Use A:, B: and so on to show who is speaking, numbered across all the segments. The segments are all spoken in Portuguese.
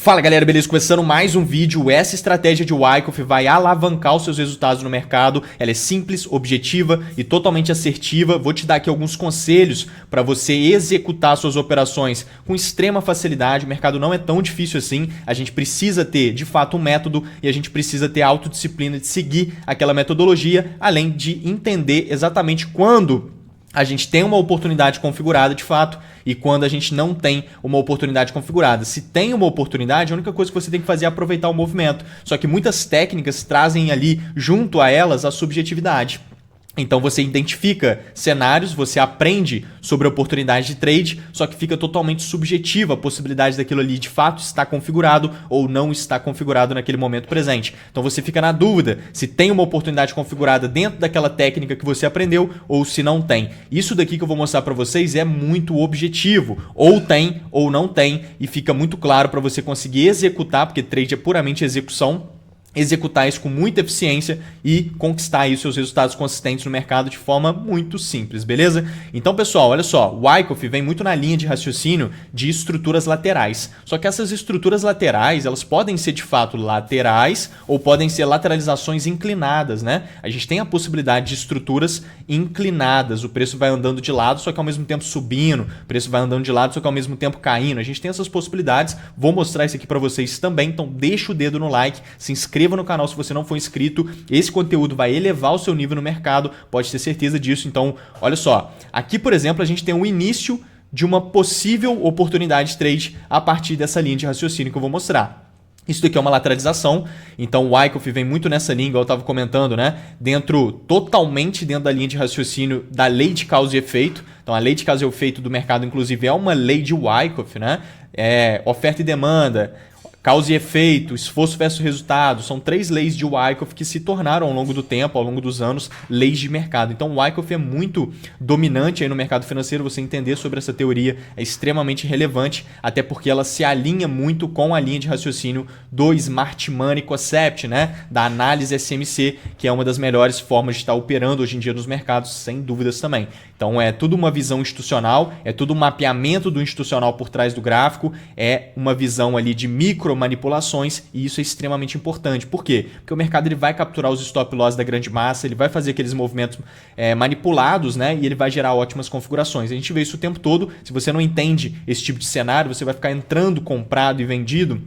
A: Fala galera, beleza? Começando mais um vídeo. Essa estratégia de Wyckoff vai alavancar os seus resultados no mercado. Ela é simples, objetiva e totalmente assertiva. Vou te dar aqui alguns conselhos para você executar suas operações com extrema facilidade. O mercado não é tão difícil assim. A gente precisa ter, de fato, um método e a gente precisa ter autodisciplina de seguir aquela metodologia, além de entender exatamente quando a gente tem uma oportunidade configurada de fato e quando a gente não tem uma oportunidade configurada. Se tem uma oportunidade, a única coisa que você tem que fazer é aproveitar o movimento. Só que muitas técnicas trazem ali junto a elas a subjetividade. Então você identifica cenários, você aprende sobre a oportunidade de trade, só que fica totalmente subjetiva a possibilidade daquilo ali de fato estar configurado ou não estar configurado naquele momento presente. Então você fica na dúvida se tem uma oportunidade configurada dentro daquela técnica que você aprendeu ou se não tem. Isso daqui que eu vou mostrar para vocês é muito objetivo. Ou tem ou não tem e fica muito claro para você conseguir executar, porque trade é puramente execução. Executar isso com muita eficiência e conquistar aí os seus resultados consistentes no mercado de forma muito simples, beleza? Então, pessoal, olha só, o Wyckoff vem muito na linha de raciocínio de estruturas laterais. Só que essas estruturas laterais, elas podem ser de fato laterais ou podem ser lateralizações inclinadas, né? A gente tem a possibilidade de estruturas inclinadas, o preço vai andando de lado, só que ao mesmo tempo subindo, o preço vai andando de lado, só que ao mesmo tempo caindo. A gente tem essas possibilidades, vou mostrar isso aqui para vocês também, então deixa o dedo no like, se inscreva no canal se você não for inscrito. Esse conteúdo vai elevar o seu nível no mercado, pode ter certeza disso. Então, olha só, aqui por exemplo a gente tem um início de uma possível oportunidade de trade a partir dessa linha de raciocínio que eu vou mostrar. Isso daqui é uma lateralização, então o Wyckoff vem muito nessa linha, igual eu estava comentando, né? Totalmente dentro da linha de raciocínio da lei de causa e efeito. Então a lei de causa e efeito do mercado, inclusive, é uma lei de Wyckoff, né? Oferta e demanda, causa e efeito, esforço versus resultado, são três leis de Wyckoff que se tornaram ao longo do tempo, ao longo dos anos, leis de mercado. Então o Wyckoff é muito dominante aí no mercado financeiro, você entender sobre essa teoria é extremamente relevante, até porque ela se alinha muito com a linha de raciocínio do Smart Money Concept, né? Da análise SMC, que é uma das melhores formas de estar operando hoje em dia nos mercados, sem dúvidas também. Então é tudo uma visão institucional, é tudo um mapeamento do institucional por trás do gráfico, é uma visão ali de micro manipulações e isso é extremamente importante. Por quê? Porque o mercado ele vai capturar os stop loss da grande massa, ele vai fazer aqueles movimentos manipulados, né? E ele vai gerar ótimas configurações. A gente vê isso o tempo todo. Se você não entende esse tipo de cenário, você vai ficar entrando comprado e vendido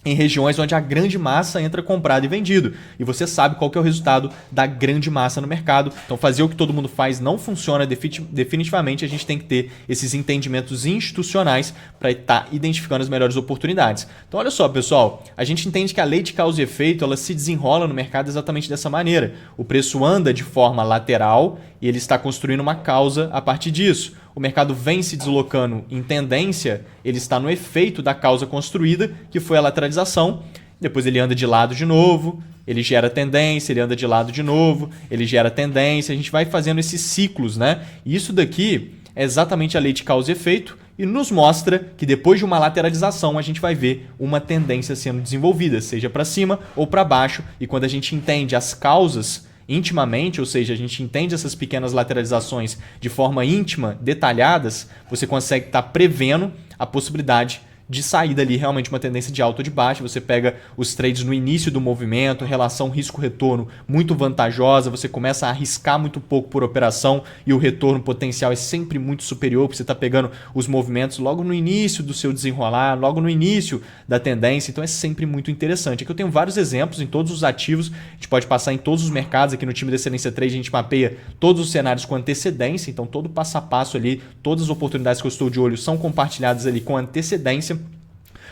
A: em regiões onde a grande massa entra comprado e vendido. E você sabe qual que é o resultado da grande massa no mercado. Então fazer o que todo mundo faz não funciona definitivamente. A gente tem que ter esses entendimentos institucionais para estar identificando as melhores oportunidades. Então olha só, pessoal, a gente entende que a lei de causa e efeito ela se desenrola no mercado exatamente dessa maneira. O preço anda de forma lateral e ele está construindo uma causa a partir disso. O mercado vem se deslocando em tendência, ele está no efeito da causa construída, que foi a lateralização. Depois ele anda de lado de novo, ele gera tendência, ele anda de lado de novo, ele gera tendência. A gente vai fazendo esses ciclos, né? E isso daqui é exatamente a lei de causa e efeito e nos mostra que depois de uma lateralização a gente vai ver uma tendência sendo desenvolvida, seja para cima ou para baixo. E quando a gente entende as causas intimamente, ou seja, a gente entende essas pequenas lateralizações de forma íntima, detalhadas, você consegue estar prevendo a possibilidade de sair dali realmente uma tendência de alta ou de baixa. Você pega os trades no início do movimento, relação risco-retorno muito vantajosa, você começa a arriscar muito pouco por operação e o retorno potencial é sempre muito superior, porque você está pegando os movimentos logo no início do seu desenrolar, logo no início da tendência, então é sempre muito interessante. Aqui eu tenho vários exemplos em todos os ativos, a gente pode passar em todos os mercados, aqui no time da Excelência Trade a gente mapeia todos os cenários com antecedência, então todo passo a passo ali, todas as oportunidades que eu estou de olho são compartilhadas ali com antecedência.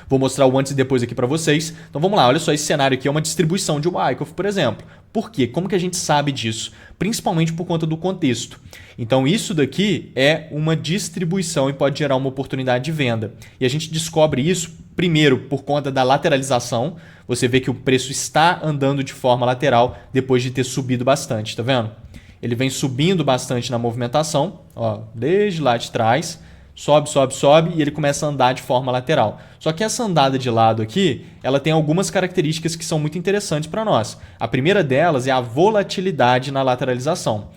A: Vou mostrar o antes e depois aqui para vocês. Então vamos lá, olha só, esse cenário aqui é uma distribuição de Wyckoff, por exemplo. Por quê? Como que a gente sabe disso? Principalmente por conta do contexto. Então isso daqui é uma distribuição e pode gerar uma oportunidade de venda. E a gente descobre isso primeiro por conta da lateralização. Você vê que o preço está andando de forma lateral depois de ter subido bastante, tá vendo? Ele vem subindo bastante na movimentação, ó, desde lá de trás. Sobe, sobe, sobe e ele começa a andar de forma lateral. Só que essa andada de lado aqui, ela tem algumas características que são muito interessantes para nós. A primeira delas é a volatilidade na lateralização.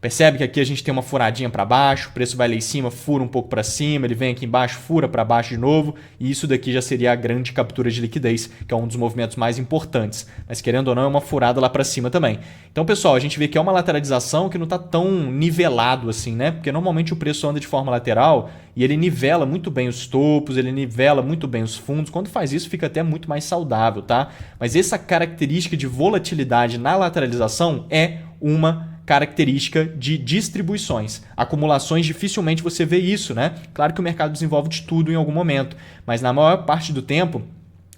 A: Percebe que aqui a gente tem uma furadinha para baixo, o preço vai lá em cima, fura um pouco para cima, ele vem aqui embaixo, fura para baixo de novo, e isso daqui já seria a grande captura de liquidez, que é um dos movimentos mais importantes. Mas querendo ou não, é uma furada lá para cima também. Então, pessoal, a gente vê que é uma lateralização que não está tão nivelado assim, né? Porque normalmente o preço anda de forma lateral e ele nivela muito bem os topos, ele nivela muito bem os fundos. Quando faz isso, fica até muito mais saudável, tá? Mas essa característica de volatilidade na lateralização é uma característica de distribuições. Acumulações, dificilmente você vê isso, né? Claro que o mercado desenvolve de tudo em algum momento, mas na maior parte do tempo,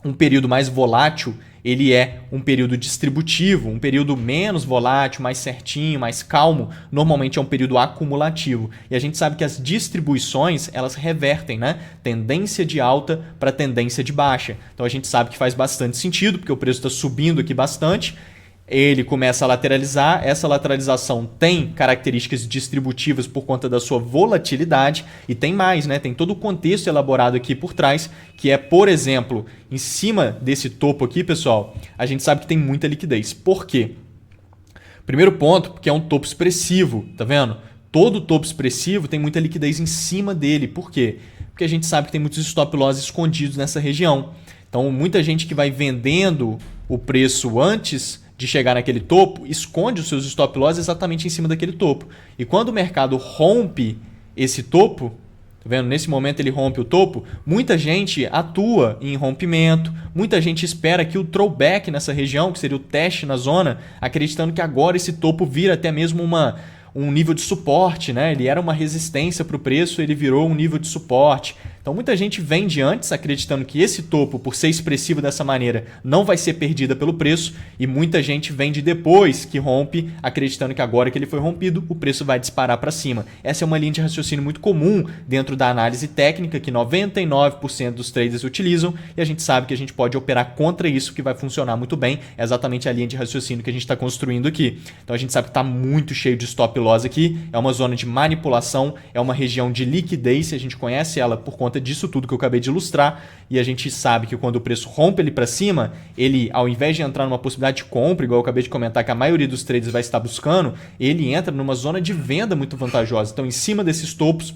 A: um período mais volátil, ele é um período distributivo, um período menos volátil, mais certinho, mais calmo, normalmente é um período acumulativo. E a gente sabe que as distribuições, elas revertem, né? Tendência de alta para tendência de baixa. Então a gente sabe que faz bastante sentido, porque o preço está subindo aqui bastante, ele começa a lateralizar, essa lateralização tem características distributivas por conta da sua volatilidade e tem mais, né? Tem todo o contexto elaborado aqui por trás, que é, por exemplo, em cima desse topo aqui, pessoal, a gente sabe que tem muita liquidez. Por quê? Primeiro ponto, porque é um topo expressivo, tá vendo? Todo topo expressivo tem muita liquidez em cima dele. Por quê? Porque a gente sabe que tem muitos stop loss escondidos nessa região. Então, muita gente que vai vendendo o preço antes de chegar naquele topo, esconde os seus stop loss exatamente em cima daquele topo. E quando o mercado rompe esse topo, tá vendo? Nesse momento ele rompe o topo, muita gente atua em rompimento, muita gente espera que o throwback nessa região, que seria o teste na zona, acreditando que agora esse topo vira até mesmo um nível de suporte, né? Ele era uma resistência para o preço, ele virou um nível de suporte. Então muita gente vende antes, acreditando que esse topo, por ser expressivo dessa maneira, não vai ser perdida pelo preço, e muita gente vende depois que rompe, acreditando que agora que ele foi rompido, o preço vai disparar para cima. Essa é uma linha de raciocínio muito comum dentro da análise técnica, que 99% dos traders utilizam, e a gente sabe que a gente pode operar contra isso, que vai funcionar muito bem. É exatamente a linha de raciocínio que a gente está construindo aqui. Então a gente sabe que está muito cheio de stop loss aqui, é uma zona de manipulação, é uma região de liquidez, a gente conhece ela por conta disso tudo que eu acabei de ilustrar, e a gente sabe que quando o preço rompe ele para cima, ele, ao invés de entrar numa possibilidade de compra, igual eu acabei de comentar que a maioria dos traders vai estar buscando, ele entra numa zona de venda muito vantajosa. Então, em cima desses topos,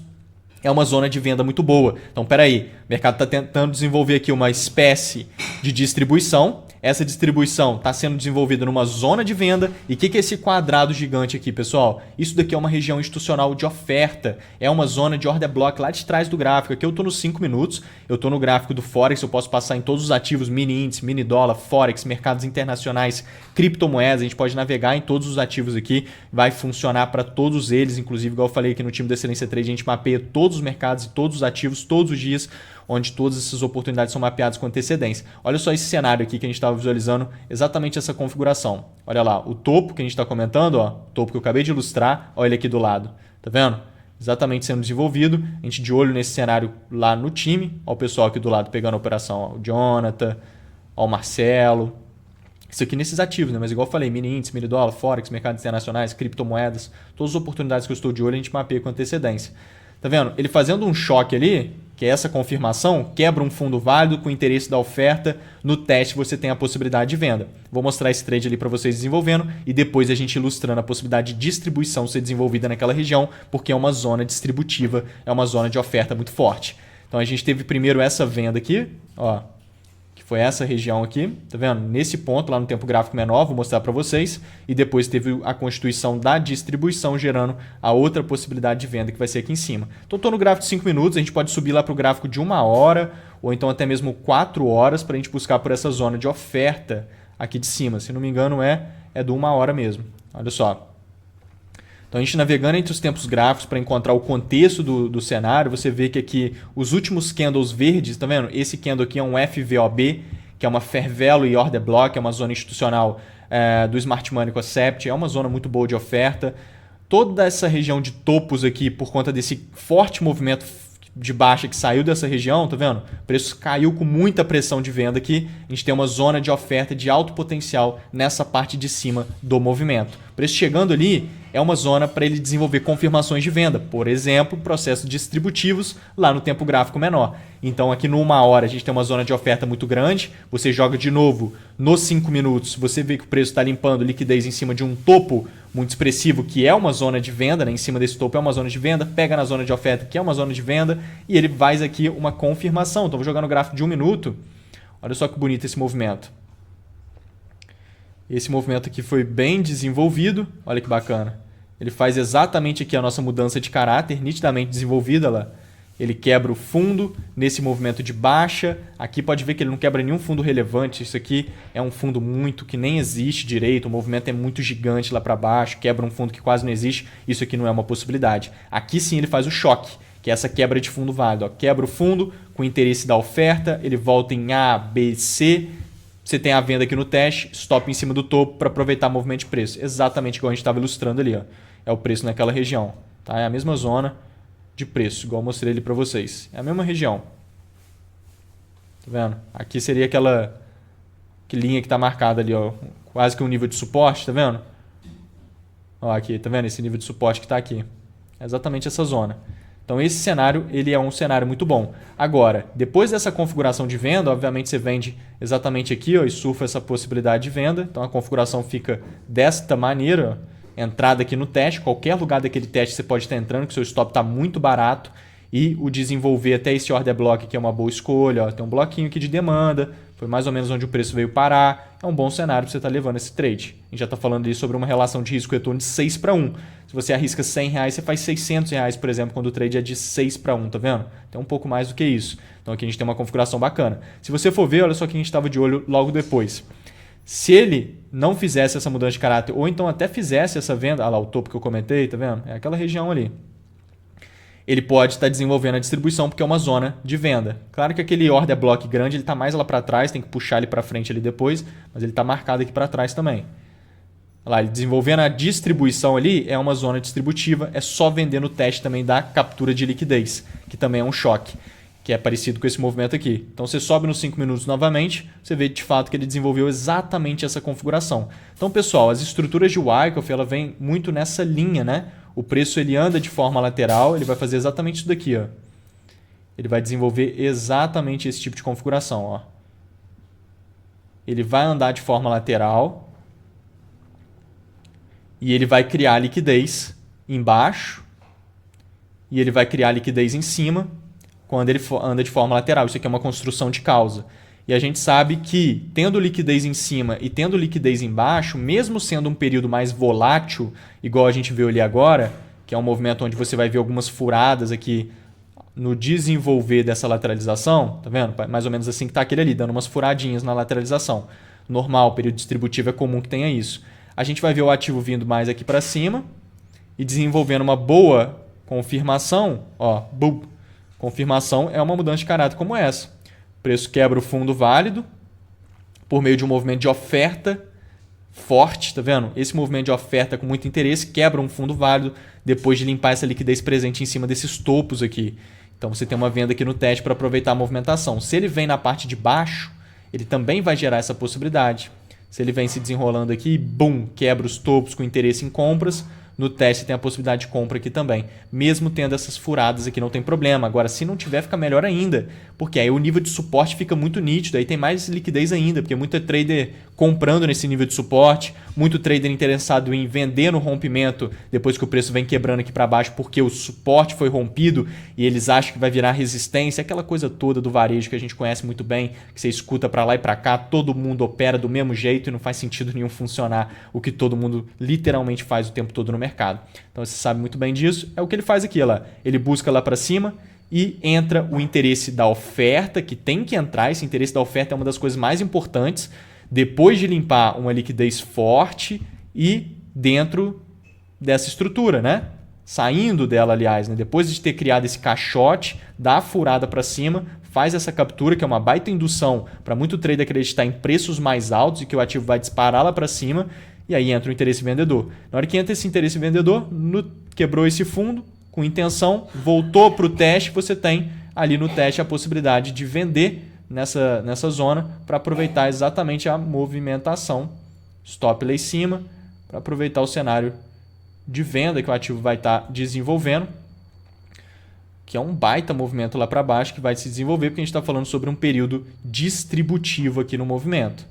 A: é uma zona de venda muito boa. Então, peraí, o mercado está tentando desenvolver aqui uma espécie de distribuição. Essa distribuição está sendo desenvolvida numa zona de venda. E o que é esse quadrado gigante aqui, pessoal? Isso daqui é uma região institucional de oferta. É uma zona de order block lá de trás do gráfico. Aqui eu estou nos 5 minutos. Eu estou no gráfico do Forex. Eu posso passar em todos os ativos, mini índice, mini dólar, Forex, mercados internacionais, criptomoedas. A gente pode navegar em todos os ativos aqui. Vai funcionar para todos eles. Inclusive, igual eu falei aqui no time da Excelência Trade, a gente mapeia todos os mercados e todos os ativos todos os dias, onde todas essas oportunidades são mapeadas com antecedência. Olha só esse cenário aqui que a gente estava visualizando, exatamente essa configuração. Olha lá, o topo que a gente está comentando, ó, o topo que eu acabei de ilustrar, olha ele aqui do lado. Tá vendo? Exatamente sendo desenvolvido. A gente de olho nesse cenário lá no time. Olha o pessoal aqui do lado pegando a operação. Ó, o Jonathan, ó, o Marcelo. Isso aqui nesses ativos, né? Mas igual eu falei, mini índice, mini dólar, Forex, mercados internacionais, criptomoedas, todas as oportunidades que eu estou de olho a gente mapeia com antecedência. Tá vendo? Ele fazendo um choque ali, que é essa confirmação, quebra um fundo válido com o interesse da oferta. No teste você tem a possibilidade de venda. Vou mostrar esse trade ali para vocês desenvolvendo e depois a gente ilustrando a possibilidade de distribuição ser desenvolvida naquela região, porque é uma zona distributiva, é uma zona de oferta muito forte. Então a gente teve primeiro essa venda aqui, ó, que foi essa região aqui, tá vendo? Nesse ponto, lá no tempo gráfico menor, vou mostrar para vocês, e depois teve a constituição da distribuição, gerando a outra possibilidade de venda, que vai ser aqui em cima. Então, estou no gráfico de 5 minutos, a gente pode subir lá para o gráfico de 1 hora, ou então até mesmo 4 horas, para a gente buscar por essa zona de oferta aqui de cima. Se não me engano, é do 1 hora mesmo. Olha só. Então, a gente navegando entre os tempos gráficos para encontrar o contexto do cenário, você vê que aqui os últimos candles verdes, tá vendo? Esse candle aqui é um FVOB, que é uma Fair Value Order Block, é uma zona institucional do Smart Money Concept, é uma zona muito boa de oferta. Toda essa região de topos aqui, por conta desse forte movimento de baixa que saiu dessa região, tá vendo? O preço caiu com muita pressão de venda aqui. A gente tem uma zona de oferta de alto potencial nessa parte de cima do movimento. O preço chegando ali é uma zona para ele desenvolver confirmações de venda. Por exemplo, processos distributivos lá no tempo gráfico menor. Então aqui no 1 hora a gente tem uma zona de oferta muito grande. Você joga de novo nos 5 minutos, você vê que o preço está limpando liquidez em cima de um topo muito expressivo, que é uma zona de venda, né? Em cima desse topo é uma zona de venda, pega na zona de oferta, que é uma zona de venda, e ele faz aqui uma confirmação. Então, vou jogar no gráfico de 1 minuto. Olha só que bonito esse movimento. Esse movimento aqui foi bem desenvolvido. Olha que bacana. Ele faz exatamente aqui a nossa mudança de caráter, nitidamente desenvolvida lá. Ele quebra o fundo nesse movimento de baixa. Aqui pode ver que ele não quebra nenhum fundo relevante. Isso aqui é um fundo muito que nem existe direito. O movimento é muito gigante lá para baixo. Quebra um fundo que quase não existe. Isso aqui não é uma possibilidade. Aqui sim ele faz o choque, que é essa quebra de fundo válido. Ó, quebra o fundo com o interesse da oferta. Ele volta em A, B, C. Você tem a venda aqui no teste. Stop em cima do topo para aproveitar o movimento de preço. Exatamente igual a gente estava ilustrando ali. Ó. É o preço naquela região. Tá? É a mesma zona de preço, igual eu mostrei ele para vocês. É a mesma região. Tá vendo? Aqui seria aquela que linha que está marcada ali, ó, quase que um nível de suporte, tá vendo? Ó, aqui, tá vendo esse nível de suporte que está aqui? É exatamente essa zona. Então esse cenário, ele é um cenário muito bom. Agora, depois dessa configuração de venda, obviamente você vende exatamente aqui, ó, e surfa essa possibilidade de venda. Então a configuração fica desta maneira, ó. Entrada aqui no teste, qualquer lugar daquele teste você pode estar entrando, que o seu stop está muito barato, e o desenvolver até esse order block aqui é uma boa escolha. Ó. Tem um bloquinho aqui de demanda, foi mais ou menos onde o preço veio parar, é um bom cenário para você estar levando esse trade. A gente já está falando ali sobre uma relação de risco-retorno de 6 para 1. Se você arrisca R$100, você faz R$600, por exemplo, quando o trade é de 6 para 1, tá vendo? Tem um pouco mais do que isso. Então aqui a gente tem uma configuração bacana. Se você for ver, olha só que a gente estava de olho logo depois. Se ele não fizesse essa mudança de caráter, ou então até fizesse essa venda, olha lá o topo que eu comentei, tá vendo? É aquela região ali. Ele pode estar desenvolvendo a distribuição porque é uma zona de venda. Claro que aquele order block grande ele está mais lá para trás, tem que puxar ele para frente ali depois, mas ele está marcado aqui para trás também. Olha lá, ele desenvolvendo a distribuição ali é uma zona distributiva, é só vender no teste também da captura de liquidez, que também é um choque, que é parecido com esse movimento aqui. Então você sobe nos 5 minutos novamente, você vê de fato que ele desenvolveu exatamente essa configuração. Então pessoal, as estruturas de Wyckoff, ela vem muito nessa linha, né? O preço ele anda de forma lateral, ele vai fazer exatamente isso daqui, ó. Ele vai desenvolver exatamente esse tipo de configuração, ó. Ele vai andar de forma lateral e ele vai criar liquidez embaixo e ele vai criar liquidez em cima quando ele anda de forma lateral. Isso aqui é uma construção de causa. E a gente sabe que, tendo liquidez em cima e tendo liquidez embaixo, mesmo sendo um período mais volátil, igual a gente viu ali agora, que é um movimento onde você vai ver algumas furadas aqui no desenvolver dessa lateralização, tá vendo? Mais ou menos assim que está aquele ali, dando umas furadinhas na lateralização. Normal, período distributivo é comum que tenha isso. A gente vai ver o ativo vindo mais aqui para cima e desenvolvendo uma boa confirmação, ó, boom. Confirmação é uma mudança de caráter como essa. O preço quebra o fundo válido por meio de um movimento de oferta forte, tá vendo? Esse movimento de oferta com muito interesse quebra um fundo válido depois de limpar essa liquidez presente em cima desses topos aqui. Então você tem uma venda aqui no teste para aproveitar a movimentação. Se ele vem na parte de baixo, ele também vai gerar essa possibilidade. Se ele vem se desenrolando aqui, bum, quebra os topos com interesse em compras. No teste tem a possibilidade de compra aqui também. Mesmo tendo essas furadas aqui não tem problema. Agora, se não tiver, fica melhor ainda. Porque aí o nível de suporte fica muito nítido. Aí tem mais liquidez ainda. Porque muito trader comprando nesse nível de suporte. Muito trader interessado em vender no rompimento depois que o preço vem quebrando aqui para baixo. Porque o suporte foi rompido e eles acham que vai virar resistência. Aquela coisa toda do varejo que a gente conhece muito bem. Que você escuta para lá e para cá. Todo mundo opera do mesmo jeito e não faz sentido nenhum funcionar o que todo mundo literalmente faz o tempo todo no mercado. Então você sabe muito bem disso. É o que ele faz aqui, ó. Ele busca lá para cima e entra o interesse da oferta, que tem que entrar. Esse interesse da oferta é uma das coisas mais importantes. Depois de limpar uma liquidez forte e dentro dessa estrutura, né? Saindo dela, aliás, né? Depois de ter criado esse caixote, dá a furada para cima, faz essa captura, que é uma baita indução para muito trader acreditar em preços mais altos e que o ativo vai disparar lá para cima. E aí entra o interesse vendedor. Na hora que entra esse interesse vendedor, quebrou esse fundo com intenção, voltou para o teste, você tem ali no teste a possibilidade de vender nessa zona para aproveitar exatamente a movimentação. Stop lá em cima para aproveitar o cenário de venda que o ativo vai estar desenvolvendo, que é um baita movimento lá para baixo que vai se desenvolver, porque a gente está falando sobre um período distributivo aqui no movimento.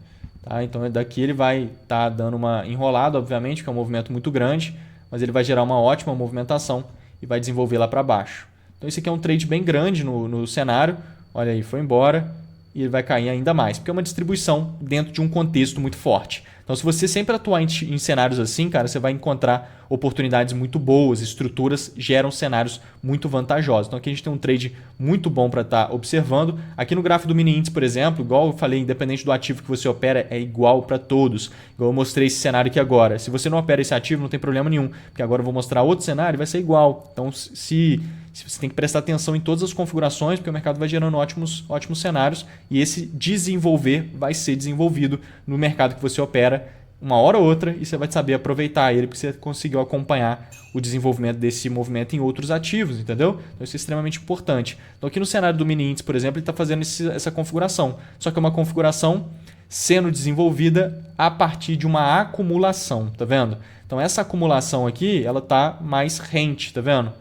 A: Tá? Então daqui ele vai estar dando uma enrolada, obviamente, porque é um movimento muito grande, mas ele vai gerar uma ótima movimentação e vai desenvolver lá para baixo. Então esse aqui é um trade bem grande no cenário. Olha aí, foi embora e ele vai cair ainda mais, porque é uma distribuição dentro de um contexto muito forte. Então se você sempre atuar em cenários assim, cara, você vai encontrar oportunidades muito boas, estruturas geram cenários muito vantajosos. Então aqui a gente tem um trade muito bom para estar observando. Aqui no gráfico do mini índice, por exemplo, igual eu falei, independente do ativo que você opera, é igual para todos. Igual eu mostrei esse cenário aqui agora. Se você não opera esse ativo, não tem problema nenhum, porque agora eu vou mostrar outro cenário e vai ser igual. Então se você tem que prestar atenção em todas as configurações, porque o mercado vai gerando ótimos cenários e esse desenvolver vai ser desenvolvido no mercado que você opera uma hora ou outra e você vai saber aproveitar ele porque você conseguiu acompanhar o desenvolvimento desse movimento em outros ativos, entendeu? Então isso é extremamente importante. Então aqui no cenário do mini índice, por exemplo, ele está fazendo essa configuração, só que é uma configuração sendo desenvolvida a partir de uma acumulação, tá vendo? Então essa acumulação aqui, ela tá mais rente, tá vendo?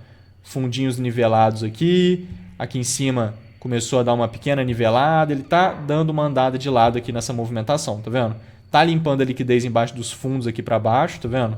A: Fundinhos nivelados aqui em cima começou a dar uma pequena nivelada, ele está dando uma andada de lado aqui nessa movimentação, tá vendo? Tá limpando a liquidez embaixo dos fundos aqui para baixo, tá vendo?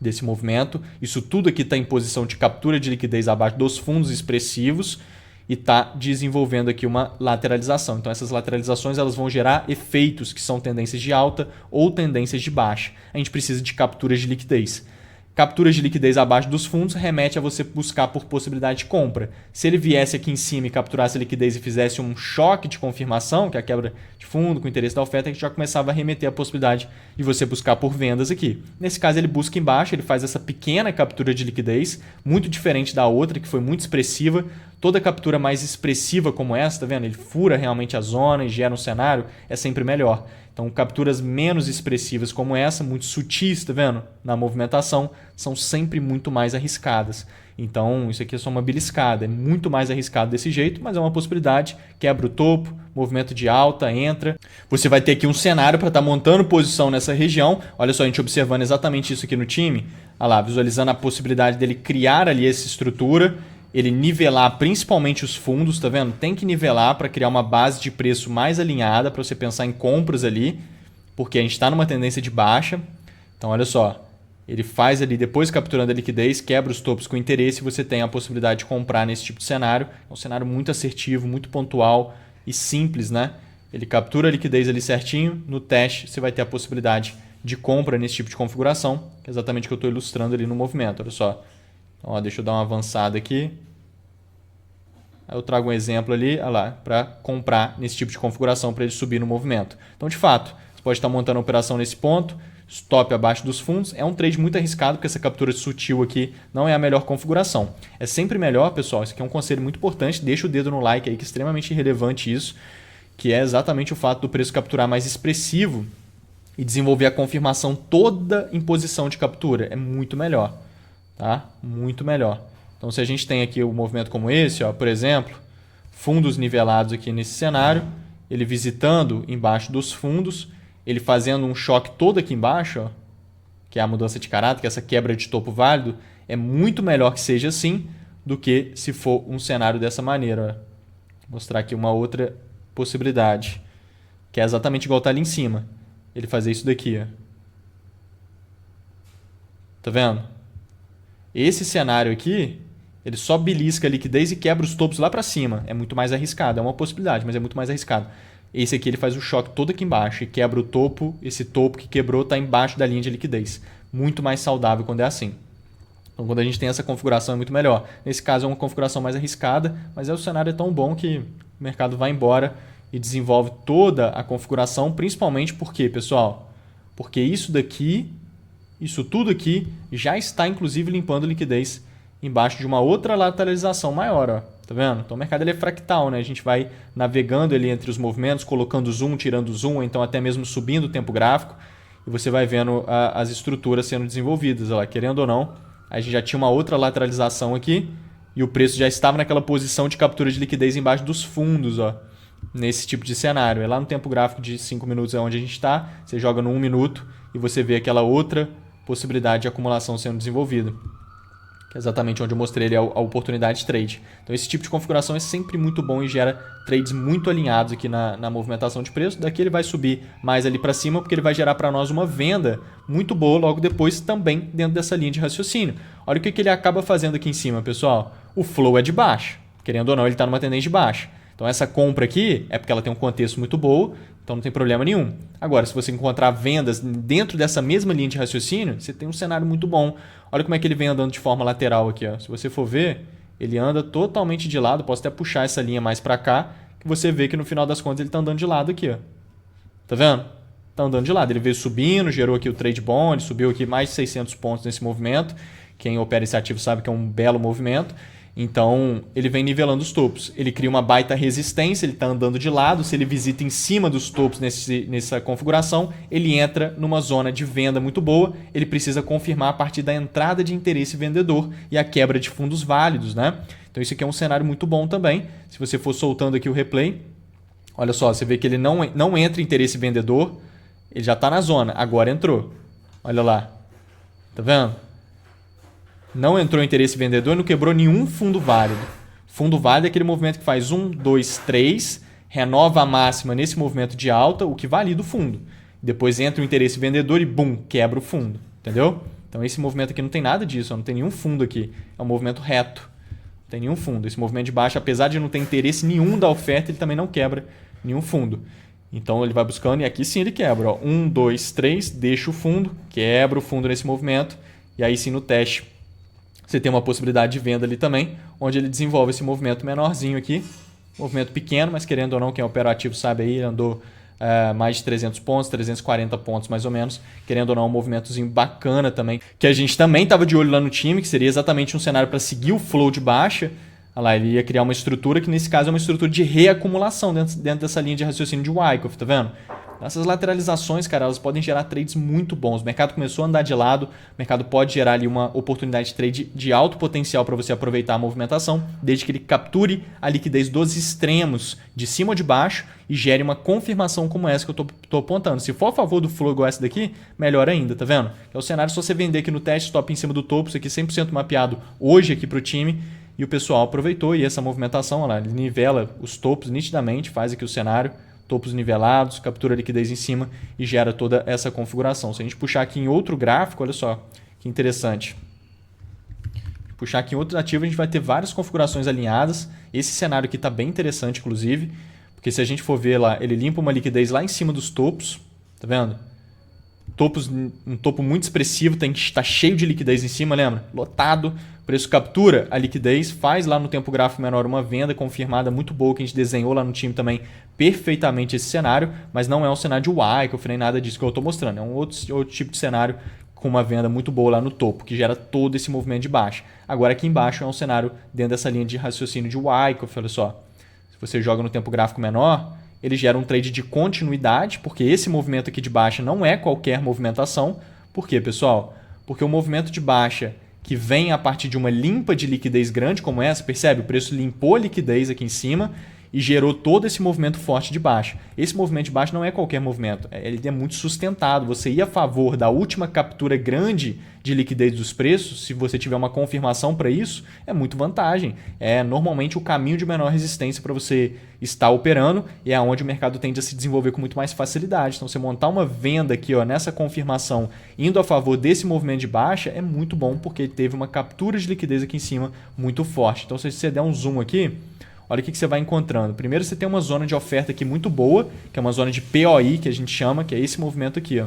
A: Desse movimento. Isso tudo aqui está em posição de captura de liquidez abaixo dos fundos expressivos e está desenvolvendo aqui uma lateralização. Então essas lateralizações elas vão gerar efeitos que são tendências de alta ou tendências de baixa. A gente precisa de capturas de liquidez. Capturas de liquidez abaixo dos fundos remete a você buscar por possibilidade de compra. Se ele viesse aqui em cima e capturasse a liquidez e fizesse um choque de confirmação, que é a quebra de fundo com interesse da oferta, a gente já começava a remeter a possibilidade de você buscar por vendas aqui. Nesse caso ele busca embaixo, ele faz essa pequena captura de liquidez, muito diferente da outra que foi muito expressiva. Toda captura mais expressiva como essa, tá vendo? Ele fura realmente a zona e gera um cenário, é sempre melhor. Então, capturas menos expressivas como essa, muito sutis, tá vendo? Na movimentação, são sempre muito mais arriscadas. Então, isso aqui é só uma beliscada, é muito mais arriscado desse jeito, mas é uma possibilidade. Quebra o topo, movimento de alta, entra. Você vai ter aqui um cenário para estar montando posição nessa região. Olha só, a gente observando exatamente isso aqui no time. Olha lá, visualizando a possibilidade dele criar ali essa estrutura. Ele nivelar principalmente os fundos, tá vendo? Tem que nivelar para criar uma base de preço mais alinhada para você pensar em compras ali, porque a gente está numa tendência de baixa. Então, olha só, ele faz ali, depois capturando a liquidez, quebra os topos com interesse e você tem a possibilidade de comprar nesse tipo de cenário. É um cenário muito assertivo, muito pontual e simples, né? Ele captura a liquidez ali certinho, no teste você vai ter a possibilidade de compra nesse tipo de configuração, que é exatamente o que eu estou ilustrando ali no movimento, olha só. Então, ó, deixa eu dar uma avançada aqui. Aí eu trago um exemplo ali, olha lá, para comprar nesse tipo de configuração para ele subir no movimento. Então, de fato, você pode estar montando a operação nesse ponto, stop abaixo dos fundos. É um trade muito arriscado, porque essa captura sutil aqui não é a melhor configuração. É sempre melhor, pessoal, isso aqui é um conselho muito importante, deixa o dedo no like aí, que é extremamente relevante isso, que é exatamente o fato do preço capturar mais expressivo e desenvolver a confirmação toda em posição de captura. É muito melhor. Tá? Muito melhor. Então, se a gente tem aqui um movimento como esse, ó, por exemplo, fundos nivelados aqui nesse cenário, ele visitando embaixo dos fundos, ele fazendo um choque todo aqui embaixo, ó, que é a mudança de caráter, que é essa quebra de topo válido, é muito melhor que seja assim do que se for um cenário dessa maneira. Ó. Vou mostrar aqui uma outra possibilidade, que é exatamente igual está ali em cima. Ele fazer isso daqui. Ó. Tá vendo? Esse cenário aqui, ele só belisca a liquidez e quebra os topos lá para cima. É muito mais arriscado. É uma possibilidade, mas é muito mais arriscado. Esse aqui ele faz o choque todo aqui embaixo e quebra o topo. Esse topo que quebrou está embaixo da linha de liquidez. Muito mais saudável quando é assim. Então, quando a gente tem essa configuração é muito melhor. Nesse caso é uma configuração mais arriscada, mas o cenário é tão bom que o mercado vai embora e desenvolve toda a configuração, principalmente porque, pessoal, porque isso daqui... Isso tudo aqui já está, inclusive, limpando liquidez embaixo de uma outra lateralização maior. Ó. Tá vendo? Então, o mercado ele é fractal. Né? A gente vai navegando ele entre os movimentos, colocando zoom, tirando zoom, ou então até mesmo subindo o tempo gráfico. E você vai vendo as estruturas sendo desenvolvidas. Ó. Querendo ou não, a gente já tinha uma outra lateralização aqui e o preço já estava naquela posição de captura de liquidez embaixo dos fundos. Ó. Nesse tipo de cenário. É lá no tempo gráfico de 5 minutos é onde a gente está. Você joga no 1 minuto e você vê aquela outra possibilidade de acumulação sendo desenvolvida. que é exatamente onde eu mostrei ali a oportunidade de trade. Então esse tipo de configuração é sempre muito bom e gera trades muito alinhados aqui na movimentação de preço. Daqui ele vai subir mais ali para cima, porque ele vai gerar para nós uma venda muito boa logo depois também dentro dessa linha de raciocínio. Olha o que ele acaba fazendo aqui em cima, pessoal. O flow é de baixa. Querendo ou não, ele está numa tendência de baixa. Então essa compra aqui é porque ela tem um contexto muito bom, então não tem problema nenhum. Agora, se você encontrar vendas dentro dessa mesma linha de raciocínio, você tem um cenário muito bom. Olha como é que ele vem andando de forma lateral aqui. Ó. Se você for ver, ele anda totalmente de lado. Posso até puxar essa linha mais para cá, que você vê que no final das contas ele está andando de lado aqui. Ó. Tá vendo? Está andando de lado. Ele veio subindo, gerou aqui o trade bond, subiu aqui mais de 600 pontos nesse movimento. Quem opera esse ativo sabe que é um belo movimento. Então, ele vem nivelando os topos. Ele cria uma baita resistência, ele está andando de lado. Se ele visita em cima dos topos nessa configuração, ele entra numa zona de venda muito boa. Ele precisa confirmar a partir da entrada de interesse vendedor e a quebra de fundos válidos, né? Então, isso aqui é um cenário muito bom também. Se você for soltando aqui o replay, olha só, você vê que ele não entra interesse vendedor. Ele já está na zona, agora entrou. Olha lá. Tá vendo? Não entrou interesse vendedor e não quebrou nenhum fundo válido. Fundo válido é aquele movimento que faz 1, 2, 3, renova a máxima nesse movimento de alta, o que valida o fundo. Depois entra o interesse vendedor e bum, quebra o fundo. Entendeu? Então esse movimento aqui não tem nada disso, não tem nenhum fundo aqui. É um movimento reto. Não tem nenhum fundo. Esse movimento de baixa, apesar de não ter interesse nenhum da oferta, ele também não quebra nenhum fundo. Então ele vai buscando e aqui sim ele quebra. Ó. 1, 2, 3, deixa o fundo, quebra o fundo nesse movimento e aí sim no teste você tem uma possibilidade de venda ali também, onde ele desenvolve esse movimento menorzinho aqui, movimento pequeno, mas querendo ou não, quem é operativo sabe aí, ele andou mais de 300 pontos, 340 pontos mais ou menos, querendo ou não, um movimentozinho bacana também, que a gente também estava de olho lá no time, que seria exatamente um cenário para seguir o flow de baixa. Olha lá, ele ia criar uma estrutura que nesse caso é uma estrutura de reacumulação dentro dessa linha de raciocínio de Wyckoff, tá vendo? Essas lateralizações, cara, elas podem gerar trades muito bons. O mercado começou a andar de lado, o mercado pode gerar ali uma oportunidade de trade de alto potencial para você aproveitar a movimentação, desde que ele capture a liquidez dos extremos, de cima ou de baixo, e gere uma confirmação como essa que eu tô apontando. Se for a favor do flow igual essa daqui, melhor ainda, tá vendo? É o cenário se você vender aqui no teste, stop em cima do topo, isso aqui 100% mapeado hoje aqui para o time, e o pessoal aproveitou, e essa movimentação, olha lá, ele nivela os topos nitidamente, faz aqui o cenário, topos nivelados, captura a liquidez em cima e gera toda essa configuração. Se a gente puxar aqui em outro gráfico, olha só que interessante. Puxar aqui em outro ativo, a gente vai ter várias configurações alinhadas. Esse cenário aqui está bem interessante, inclusive, porque se a gente for ver lá, ele limpa uma liquidez lá em cima dos topos, tá vendo? Um topo muito expressivo, está cheio de liquidez em cima, lembra? Lotado, o preço captura a liquidez, faz lá no tempo gráfico menor uma venda confirmada muito boa, que a gente desenhou lá no time também perfeitamente esse cenário, mas não é um cenário de Wyckoff nem nada disso que eu estou mostrando, é um outro tipo de cenário com uma venda muito boa lá no topo, que gera todo esse movimento de baixa. Agora aqui embaixo é um cenário dentro dessa linha de raciocínio de Wyckoff, olha só. Se você joga no tempo gráfico menor, ele gera um trade de continuidade, porque esse movimento aqui de baixa não é qualquer movimentação. Por quê, pessoal? Porque o movimento de baixa que vem a partir de uma limpa de liquidez grande como essa, percebe? O preço limpou a liquidez aqui em cima e gerou todo esse movimento forte de baixa. Esse movimento de baixa não é qualquer movimento, ele é muito sustentado. Você ir a favor da última captura grande de liquidez dos preços, se você tiver uma confirmação para isso, é muito vantagem. É normalmente o caminho de menor resistência para você estar operando e é onde o mercado tende a se desenvolver com muito mais facilidade. Então, você montar uma venda aqui ó, nessa confirmação, indo a favor desse movimento de baixa, é muito bom porque teve uma captura de liquidez aqui em cima muito forte. Então, se você der um zoom aqui, olha o que você vai encontrando. Primeiro você tem uma zona de oferta aqui muito boa, que é uma zona de POI, que a gente chama, que é esse movimento aqui. Ó.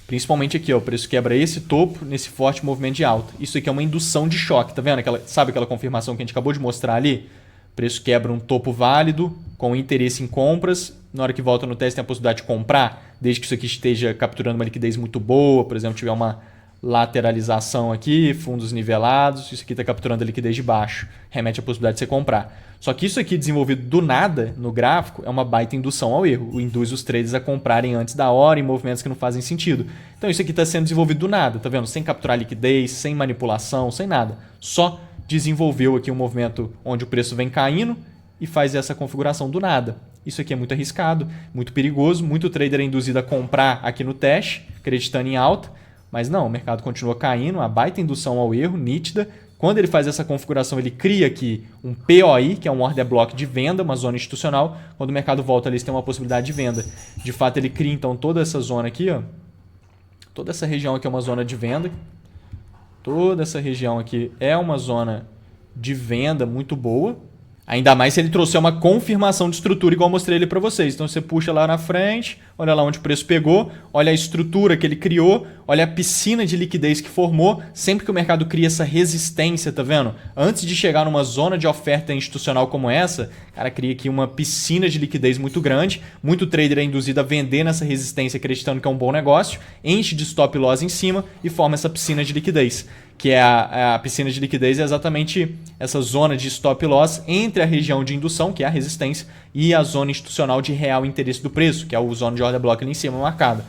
A: Principalmente aqui, ó, o preço quebra esse topo nesse forte movimento de alta. Isso aqui é uma indução de choque, tá vendo? Sabe aquela confirmação que a gente acabou de mostrar ali? O preço quebra um topo válido, com interesse em compras. Na hora que volta no teste tem a possibilidade de comprar, desde que isso aqui esteja capturando uma liquidez muito boa, por exemplo, tiver uma lateralização aqui, fundos nivelados, isso aqui está capturando a liquidez de baixo, remete à possibilidade de você comprar. Só que isso aqui desenvolvido do nada no gráfico é uma baita indução ao erro, induz os traders a comprarem antes da hora em movimentos que não fazem sentido. Então isso aqui está sendo desenvolvido do nada, tá vendo? Sem capturar liquidez, sem manipulação, sem nada. Só desenvolveu aqui um movimento onde o preço vem caindo e faz essa configuração do nada. Isso aqui é muito arriscado, muito perigoso, muito trader é induzido a comprar aqui no teste, acreditando em alta. Mas não, o mercado continua caindo, uma baita indução ao erro, nítida. Quando ele faz essa configuração, ele cria aqui um POI, que é um order block de venda, uma zona institucional. Quando o mercado volta ali, você tem uma possibilidade de venda. De fato, ele cria então toda essa zona aqui, ó. Toda essa região aqui é uma zona de venda. Toda essa região aqui é uma zona de venda muito boa. Ainda mais se ele trouxer uma confirmação de estrutura, igual eu mostrei ele para vocês. Então você puxa lá na frente, olha lá onde o preço pegou, olha a estrutura que ele criou, olha a piscina de liquidez que formou. Sempre que o mercado cria essa resistência, tá vendo? Antes de chegar numa zona de oferta institucional como essa, o cara cria aqui uma piscina de liquidez muito grande. Muito trader é induzido a vender nessa resistência acreditando que é um bom negócio, enche de stop loss em cima e forma essa piscina de liquidez. Que é a piscina de liquidez, é exatamente essa zona de stop loss entre a região de indução, que é a resistência, e a zona institucional de real interesse do preço, que é o zona de order block ali em cima marcada.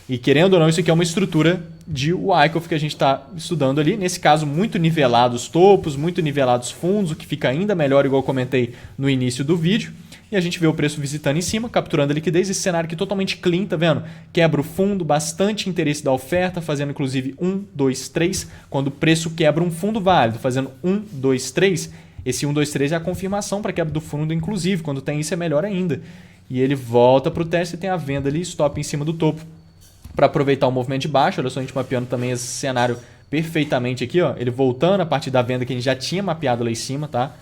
A: E querendo ou não, isso aqui é uma estrutura de Wyckoff que a gente está estudando ali. Nesse caso, muito nivelados topos, muito nivelados fundos, o que fica ainda melhor, igual eu comentei no início do vídeo. E a gente vê o preço visitando em cima, capturando a liquidez. Esse cenário aqui totalmente clean, tá vendo? Quebra o fundo, bastante interesse da oferta, fazendo inclusive 1, 2, 3. Quando o preço quebra um fundo válido, fazendo 1, 2, 3. Esse 1, 2, 3 é a confirmação para quebra do fundo, inclusive. Quando tem isso é melhor ainda. E ele volta para o teste e tem a venda ali, stop em cima do topo. Para aproveitar o movimento de baixo, olha só, a gente mapeando também esse cenário perfeitamente aqui, ó. Ele voltando a partir da venda que a gente já tinha mapeado lá em cima, tá?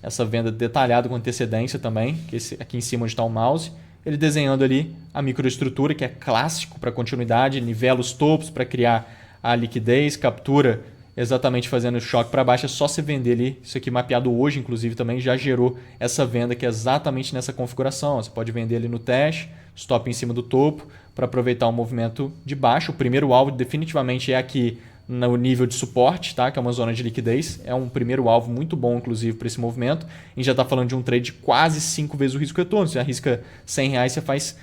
A: Essa venda detalhada com antecedência também, que aqui em cima onde está o mouse. Ele desenhando ali a microestrutura, que é clássico para continuidade, nivela os topos para criar a liquidez, captura exatamente fazendo o choque para baixo. É só você vender ali. Isso aqui mapeado hoje, inclusive, também já gerou essa venda que é exatamente nessa configuração. Você pode vender ali no teste, stop em cima do topo, para aproveitar o movimento de baixo. O primeiro alvo definitivamente é aqui no nível de suporte, tá? Que é uma zona de liquidez. É um primeiro alvo muito bom, inclusive, para esse movimento. A gente já está falando de um trade de quase 5 vezes o risco retorno. Você arrisca R$100, você faz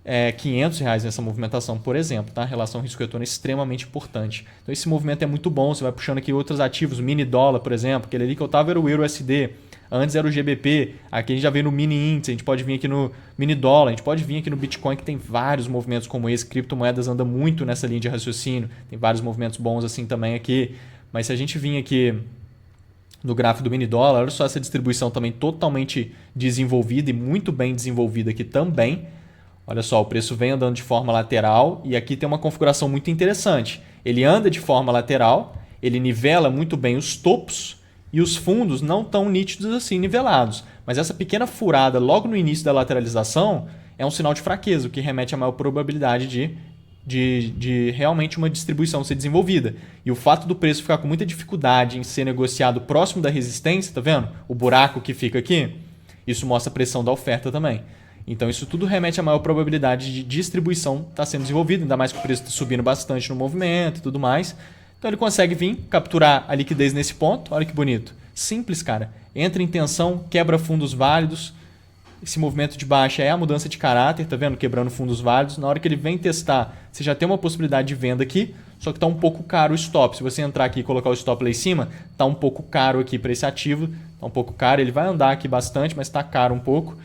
A: R$500 nessa movimentação, por exemplo. Tá? A relação risco-retorno é extremamente importante. Então esse movimento é muito bom. Você vai puxando aqui outros ativos, o mini dólar, por exemplo. Aquele ali que eu estava era o Euro-USD. Antes era o GBP, aqui a gente já veio no mini índice, a gente pode vir aqui no mini dólar, a gente pode vir aqui no Bitcoin, que tem vários movimentos como esse. Criptomoedas anda muito nessa linha de raciocínio, tem vários movimentos bons assim também aqui. Mas se a gente vir aqui no gráfico do mini dólar, olha só essa distribuição também totalmente desenvolvida e muito bem desenvolvida aqui também. Olha só, o preço vem andando de forma lateral e aqui tem uma configuração muito interessante. Ele anda de forma lateral, ele nivela muito bem os topos, e os fundos não tão nítidos assim, nivelados. Mas essa pequena furada logo no início da lateralização é um sinal de fraqueza, o que remete a maior probabilidade de realmente uma distribuição ser desenvolvida. E o fato do preço ficar com muita dificuldade em ser negociado próximo da resistência, tá vendo? O buraco que fica aqui, isso mostra a pressão da oferta também. Então isso tudo remete a maior probabilidade de distribuição estar sendo desenvolvida, ainda mais que o preço está subindo bastante no movimento e tudo mais. Então ele consegue vir, capturar a liquidez nesse ponto. Olha que bonito. Simples, cara. Entra em tensão, quebra fundos válidos. Esse movimento de baixa é a mudança de caráter, tá vendo? Quebrando fundos válidos. Na hora que ele vem testar, você já tem uma possibilidade de venda aqui, só que está um pouco caro o stop. Se você entrar aqui e colocar o stop lá em cima, está um pouco caro aqui para esse ativo. Está um pouco caro. Ele vai andar aqui bastante, mas está caro um pouco.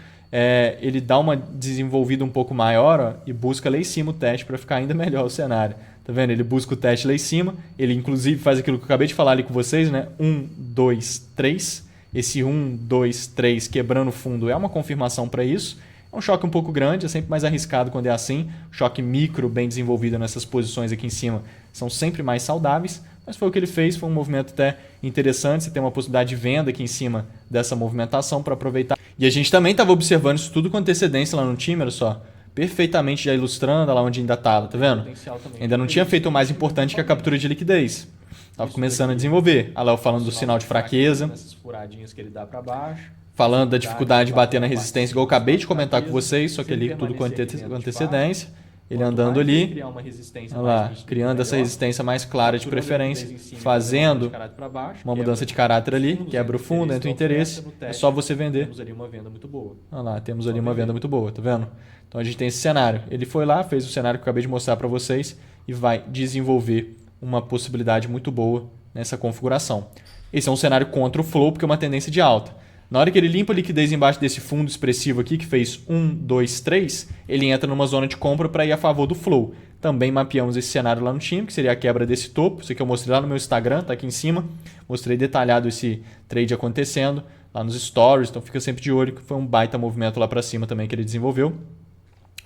A: Ele dá uma desenvolvida um pouco maior, ó, e busca lá em cima o teste para ficar ainda melhor o cenário. Tá vendo? Ele busca o teste lá em cima, ele inclusive faz aquilo que eu acabei de falar ali com vocês, né? 1, 2, 3. Esse 1, 2, 3 quebrando o fundo é uma confirmação para isso. É um choque um pouco grande, é sempre mais arriscado quando é assim. Choque micro bem desenvolvido nessas posições aqui em cima são sempre mais saudáveis, mas foi o que ele fez, foi um movimento até interessante. Você tem uma possibilidade de venda aqui em cima dessa movimentação para aproveitar. E a gente também estava observando isso tudo com antecedência lá no time, olha só. Perfeitamente já ilustrando lá onde ainda estava, tá vendo? Ainda não tinha feito o mais importante que a captura de liquidez. Estava começando a desenvolver. Olha lá eu falando do sinal de fraqueza. Falando da dificuldade de bater na resistência, igual eu acabei de comentar com vocês, só que ali tudo com antecedência. Ele andando ali, olha lá, criando essa resistência mais clara de preferência, fazendo uma mudança de caráter ali, quebra o fundo, entra o interesse, é só você vender.
B: Temos ali uma venda muito boa.
A: Olha lá, temos ali uma venda muito boa, tá vendo? Então a gente tem esse cenário. Ele foi lá, fez o cenário que eu acabei de mostrar para vocês e vai desenvolver uma possibilidade muito boa nessa configuração. Esse é um cenário contra o flow, porque é uma tendência de alta. Na hora que ele limpa a liquidez embaixo desse fundo expressivo aqui, que fez 1, 2, 3, ele entra numa zona de compra para ir a favor do flow. Também mapeamos esse cenário lá no time, que seria a quebra desse topo. Isso aqui eu mostrei lá no meu Instagram, tá aqui em cima. Mostrei detalhado esse trade acontecendo lá nos stories, então fica sempre de olho que foi um baita movimento lá para cima também que ele desenvolveu.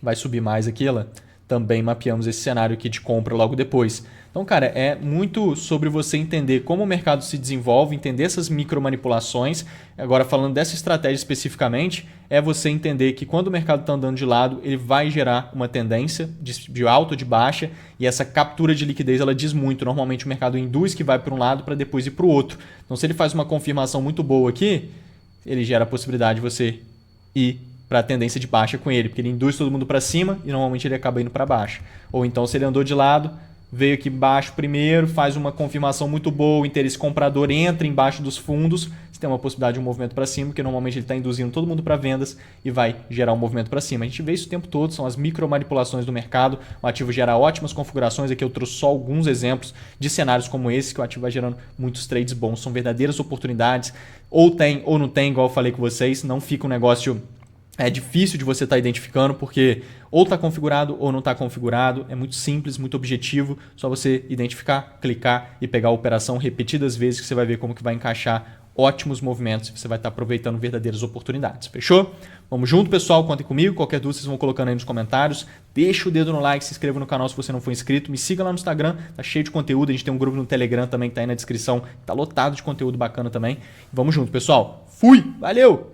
A: Vai subir mais aqui, ela. Também mapeamos esse cenário aqui de compra logo depois. Então, cara, é muito sobre você entender como o mercado se desenvolve, entender essas micromanipulações. Agora, falando dessa estratégia especificamente, é você entender que quando o mercado está andando de lado, ele vai gerar uma tendência de alta ou de baixa, e essa captura de liquidez ela diz muito. Normalmente o mercado induz que vai para um lado para depois ir para o outro. Então, se ele faz uma confirmação muito boa aqui, ele gera a possibilidade de você ir para a tendência de baixa com ele, porque ele induz todo mundo para cima e normalmente ele acaba indo para baixo. Ou então, se ele andou de lado, veio aqui embaixo primeiro, faz uma confirmação muito boa, o interesse comprador entra embaixo dos fundos, você tem uma possibilidade de um movimento para cima, porque normalmente ele está induzindo todo mundo para vendas e vai gerar um movimento para cima. A gente vê isso o tempo todo, são as micromanipulações do mercado, o ativo gera ótimas configurações, aqui eu trouxe só alguns exemplos de cenários como esse, que o ativo vai gerando muitos trades bons, são verdadeiras oportunidades, ou tem ou não tem, igual eu falei com vocês, não fica um negócio... É difícil de você estar identificando porque ou está configurado ou não está configurado. É muito simples, muito objetivo. Só você identificar, clicar e pegar a operação repetidas vezes que você vai ver como que vai encaixar ótimos movimentos. Você vai estar aproveitando verdadeiras oportunidades. Fechou? Vamos junto, pessoal. Contem comigo. Qualquer dúvida vocês vão colocando aí nos comentários. Deixa o dedo no like, se inscreva no canal se você não for inscrito. Me siga lá no Instagram. Tá cheio de conteúdo. A gente tem um grupo no Telegram também que tá aí na descrição. Tá lotado de conteúdo bacana também. Vamos junto, pessoal. Fui! Valeu!